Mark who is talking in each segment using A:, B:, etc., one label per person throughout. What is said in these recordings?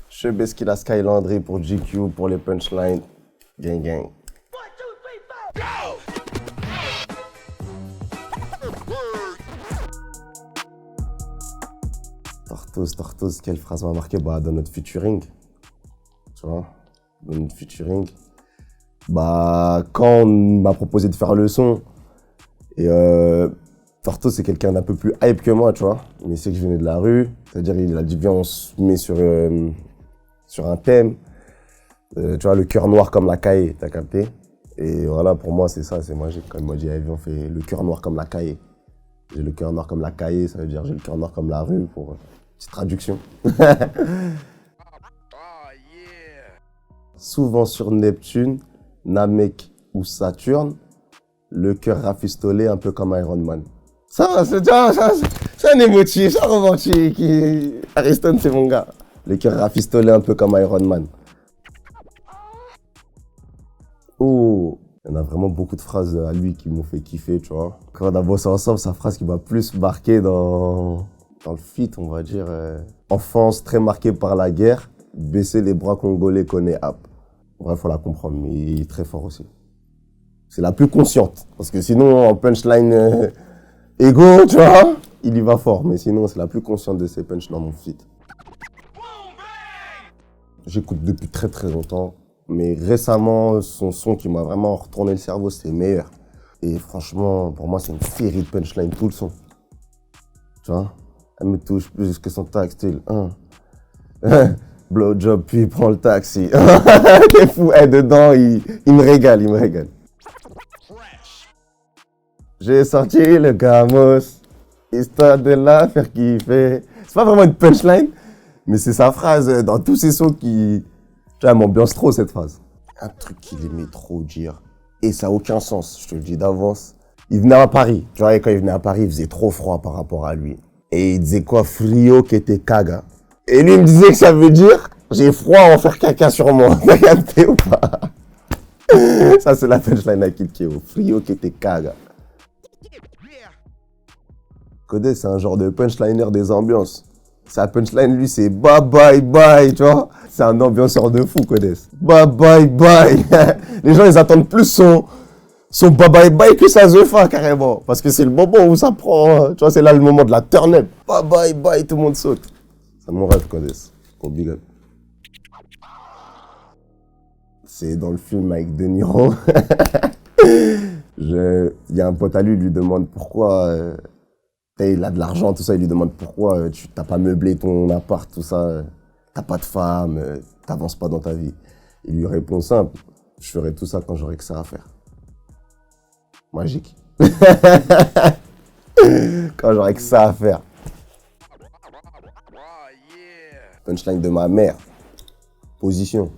A: Chebesky la Skylandry pour GQ, pour les punchlines. Gang gang. Tortoise, quelle phrase m'a marqué? Bah, dans notre featuring. Tu vois? Dans notre featuring. Bah, quand on m'a proposé de faire le son, et Tortoise, c'est quelqu'un d'un peu plus hype que moi, tu vois. Mais il sait que je venais de la rue. C'est-à-dire, il a dit, viens, on se met sur un thème. Tu vois, le cœur noir comme la cahier, t'as capté? Et voilà, pour moi, c'est ça, c'est magique. Quand il m'a dit, allez, viens, on fait le cœur noir comme la cahier. J'ai le cœur noir comme la cahier, ça veut dire j'ai le cœur noir comme la rue, pour petite traduction. Souvent sur Neptune, Namek ou Saturne, le cœur rafistolé un peu comme Iron Man. Ça, c'est un émotif, c'est un romantique. Ariston, c'est mon gars. Le cœur rafistolé un peu comme Iron Man. Oh, il y en a vraiment beaucoup de phrases à lui qui m'ont fait kiffer, tu vois. Quand on a bossé ensemble, sa phrase qui m'a plus marqué dans le feat, on va dire. Enfance très marquée par la guerre, baisser les bras congolais connaît app. Bref, faut la comprendre, mais il est très fort aussi. C'est la plus consciente, parce que sinon, en punchline égo, tu vois, il y va fort. Mais sinon, c'est la plus consciente de ses punchs dans mon feat. J'écoute depuis très très longtemps. Mais récemment, son son qui m'a vraiment retourné le cerveau, c'est Meilleur. Et franchement, pour moi, c'est une série de punchlines, tout le son. Tu vois? Elle me touche plus que son tax, style. Blowjob, puis il prend le taxi. T'es fou, dedans, il me régale, il me régale. J'ai sorti le gamos, histoire de la faire kiffer. C'est pas vraiment une punchline, mais c'est sa phrase dans tous ses sons qui... Tu vois, elle m'ambiance trop cette phrase. Un truc qu'il aimait trop dire. Et ça n'a aucun sens, je te le dis d'avance. Il venait à Paris. Tu vois, et quand il venait à Paris, il faisait trop froid par rapport à lui. Et il disait quoi? Frio qui était caga. Et lui, il me disait que ça veut dire j'ai froid, on va faire caca sur moi. T'as capté ou pas? Ça, c'est la punchline à Kid Keo. Frio qui était caga. Kodé, c'est un genre de punchliner des ambiances. Sa punchline, lui, c'est bye bye bye, tu vois. C'est un ambianceur de fou, Kodé. Bye bye bye. Les gens, ils attendent plus son bye bye bye que sa Zefa, carrément. Parce que c'est le moment où ça prend, tu vois, c'est là le moment de la turn-up. Bye bye bye, tout le monde saute. C'est mon rêve, Kodé. Gros big up. C'est dans le film avec De Niro. Il y a un pote à lui, il lui demande pourquoi... il a de l'argent, tout ça, il lui demande pourquoi tu n'as pas meublé ton appart, tout ça, t'as pas de femme, t'avances pas dans ta vie. Il lui répond simple, je ferai tout ça quand j'aurai que ça à faire. Magique. Quand j'aurai que ça à faire. Punchline de ma mère. Position.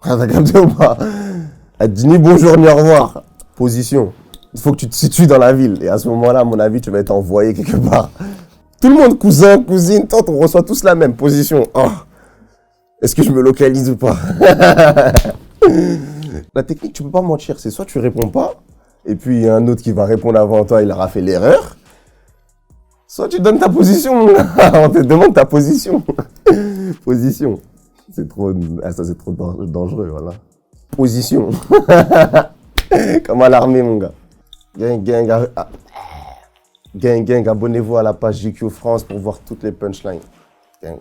A: T'as capté ou pas? Elle dit ni bonjour ni au revoir. Position. Il faut que tu te situes dans la ville. Et à ce moment-là, à mon avis, tu vas être envoyé quelque part. Tout le monde, cousin, cousine, tante, on reçoit tous la même position. Oh. Est-ce que je me localise ou pas? La technique, tu peux pas mentir. C'est soit tu réponds pas, et puis il y a un autre qui va répondre avant toi, il aura fait l'erreur. Soit tu donnes ta position. On te demande ta position. Position. C'est trop... Ah, ça, c'est trop dangereux, voilà. Position. Comme à l'armée, mon gars. Gang, abonnez-vous à la page GQ France pour voir toutes les punchlines. Gang.